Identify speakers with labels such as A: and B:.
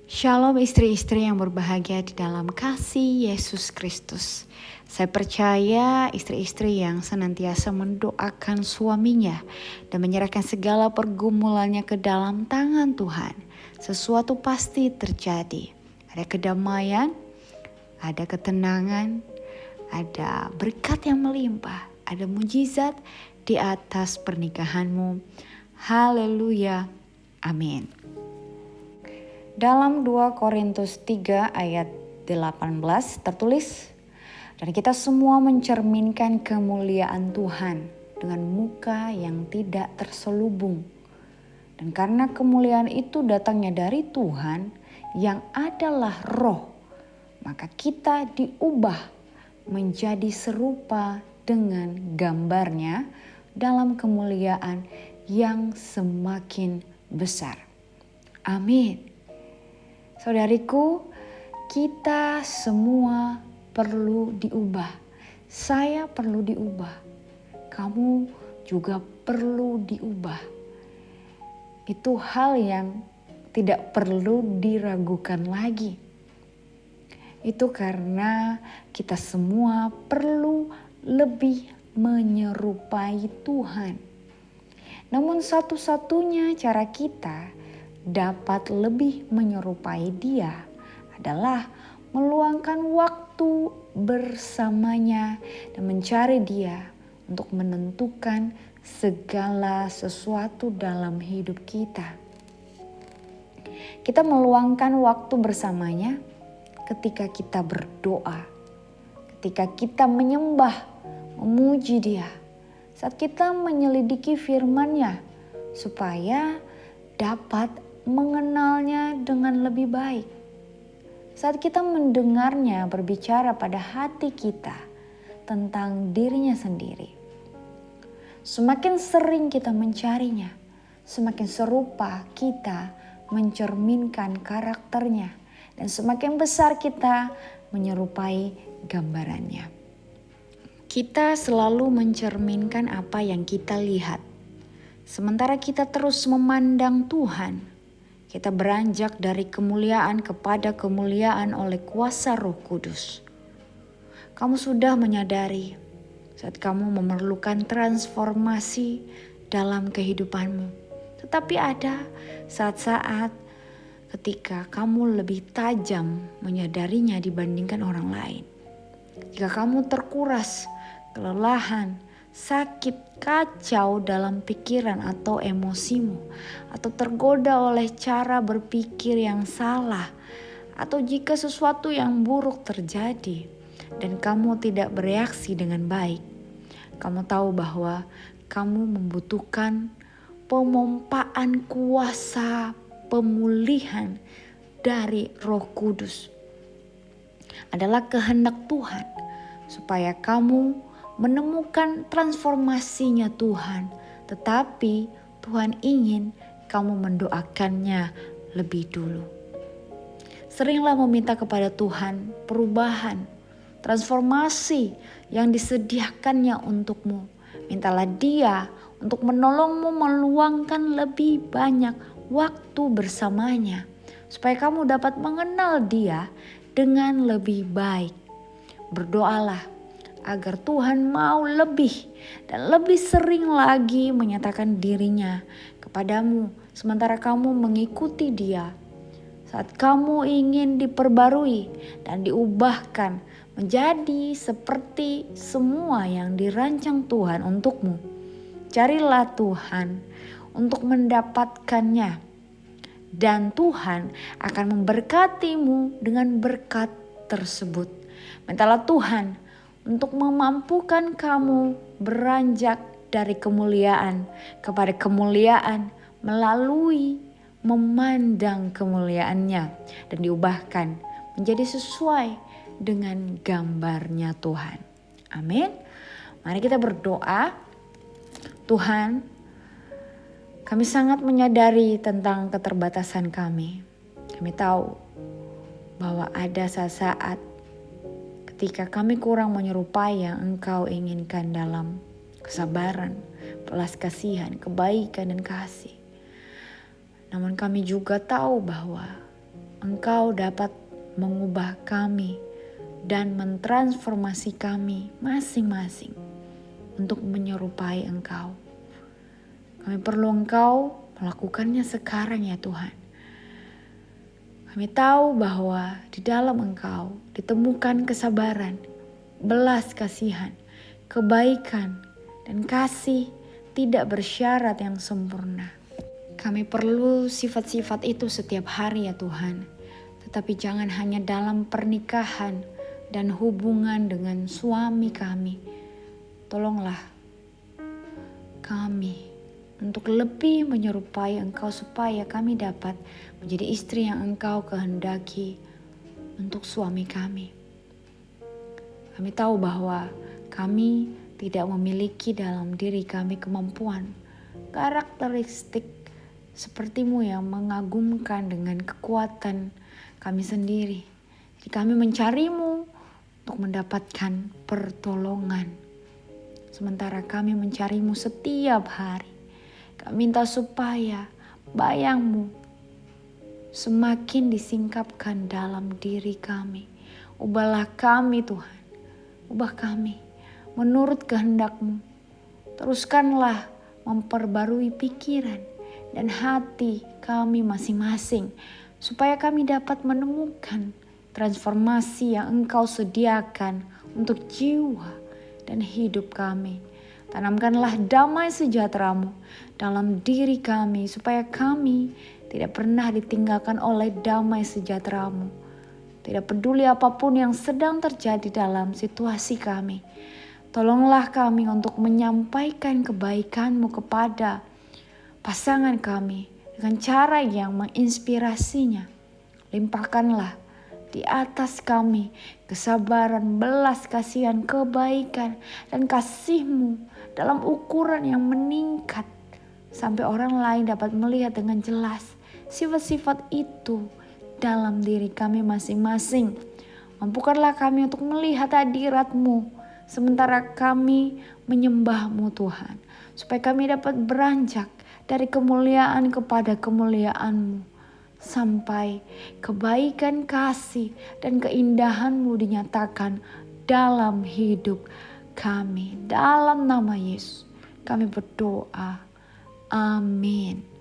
A: Shalom istri-istri yang berbahagia di dalam kasih Yesus Kristus. Saya percaya istri-istri yang senantiasa mendoakan suaminya dan menyerahkan segala pergumulannya ke dalam tangan Tuhan. Sesuatu pasti terjadi. Ada kedamaian, ada ketenangan, ada berkat yang melimpah, ada mujizat di atas pernikahanmu. Haleluya. Amin. Dalam 2 Korintus 3 ayat 18 tertulis, dan kita semua mencerminkan kemuliaan Tuhan dengan muka yang tidak terselubung. Dan karena kemuliaan itu datangnya dari Tuhan yang adalah roh, maka kita diubah menjadi serupa dengan gambarnya dalam kemuliaan yang semakin besar. Amin. Saudariku, kita semua perlu diubah. Saya perlu diubah. Kamu juga perlu diubah. Itu hal yang tidak perlu diragukan lagi. Itu karena kita semua perlu lebih menyerupai Tuhan. Namun satu-satunya cara kita dapat lebih menyerupai Dia adalah meluangkan waktu bersamanya dan mencari Dia untuk menentukan segala sesuatu dalam hidup kita. Kita meluangkan waktu bersamanya ketika kita berdoa, ketika kita menyembah, memuji Dia, saat kita menyelidiki firman-Nya supaya dapat mengenalnya dengan lebih baik. Saat kita mendengarnya berbicara pada hati kita tentang dirinya sendiri. Semakin sering kita mencarinya, semakin serupa kita mencerminkan karakternya, dan semakin besar kita menyerupai gambarannya. Kita selalu mencerminkan apa yang kita lihat. Sementara kita terus memandang Tuhan, kita beranjak dari kemuliaan kepada kemuliaan oleh kuasa Roh Kudus. Kamu sudah menyadari saat kamu memerlukan transformasi dalam kehidupanmu. Tetapi ada saat-saat ketika kamu lebih tajam menyadarinya dibandingkan orang lain. Jika kamu terkuras, kelelahan, sakit, kacau dalam pikiran atau emosimu, atau tergoda oleh cara berpikir yang salah, atau jika sesuatu yang buruk terjadi dan kamu tidak bereaksi dengan baik, kamu tahu bahwa kamu membutuhkan pemompaan kuasa pemulihan dari Roh Kudus. Adalah kehendak Tuhan supaya kamu menemukan transformasinya Tuhan, tetapi Tuhan ingin kamu mendoakannya lebih dulu. Seringlah meminta kepada Tuhan perubahan, transformasi yang disediakannya untukmu. Mintalah Dia untuk menolongmu meluangkan lebih banyak waktu bersamanya, supaya kamu dapat mengenal Dia dengan lebih baik. Berdoalah agar Tuhan mau lebih dan lebih sering lagi menyatakan dirinya kepadamu sementara kamu mengikuti Dia. Saat kamu ingin diperbarui dan diubahkan menjadi seperti semua yang dirancang Tuhan untukmu, carilah Tuhan untuk mendapatkannya. Dan Tuhan akan memberkatimu dengan berkat tersebut. Mintalah Tuhan untuk memampukan kamu beranjak dari kemuliaan kepada kemuliaan melalui memandang kemuliaannya dan diubahkan menjadi sesuai dengan gambarnya Tuhan. Amin. Mari kita berdoa. Tuhan, kami sangat menyadari tentang keterbatasan kami. Kami tahu bahwa ada saat-saat ketika kami kurang menyerupai yang Engkau inginkan dalam kesabaran, belas kasihan, kebaikan dan kasih. Namun kami juga tahu bahwa Engkau dapat mengubah kami dan mentransformasi kami masing-masing untuk menyerupai Engkau. Kami perlu Engkau melakukannya sekarang ya Tuhan. Kami tahu bahwa di dalam Engkau ditemukan kesabaran, belas kasihan, kebaikan, dan kasih tidak bersyarat yang sempurna. Kami perlu sifat-sifat itu setiap hari ya Tuhan. Tetapi jangan hanya dalam pernikahan dan hubungan dengan suami kami. Tolonglah kami untuk lebih menyerupai Engkau supaya kami dapat menjadi istri yang Engkau kehendaki untuk suami kami. Kami tahu bahwa kami tidak memiliki dalam diri kami kemampuan, karakteristik seperti-Mu yang mengagumkan dengan kekuatan kami sendiri. Jadi kami mencari-Mu untuk mendapatkan pertolongan. Sementara kami mencari-Mu setiap hari. Kami minta supaya bayang-Mu semakin disingkapkan dalam diri kami. Ubahlah kami Tuhan, ubah kami menurut kehendak-Mu. Teruskanlah memperbarui pikiran dan hati kami masing-masing, supaya kami dapat menemukan transformasi yang Engkau sediakan untuk jiwa dan hidup kami. Tanamkanlah damai sejahtera-Mu dalam diri kami, supaya kami tidak pernah ditinggalkan oleh damai sejahtera-Mu. Tidak peduli apapun yang sedang terjadi dalam situasi kami. Tolonglah kami untuk menyampaikan kebaikan-Mu kepada pasangan kami dengan cara yang menginspirasinya. Limpahkanlah di atas kami kesabaran, belas kasihan, kebaikan, dan kasih-Mu dalam ukuran yang meningkat sampai orang lain dapat melihat dengan jelas sifat-sifat itu dalam diri kami masing-masing. Mampukanlah kami untuk melihat hadirat-Mu sementara kami menyembah-Mu Tuhan, supaya kami dapat beranjak dari kemuliaan kepada kemuliaan-Mu, sampai kebaikan, kasih, dan keindahan-Mu dinyatakan dalam hidup kami. Dalam nama Yesus kami berdoa. Amin.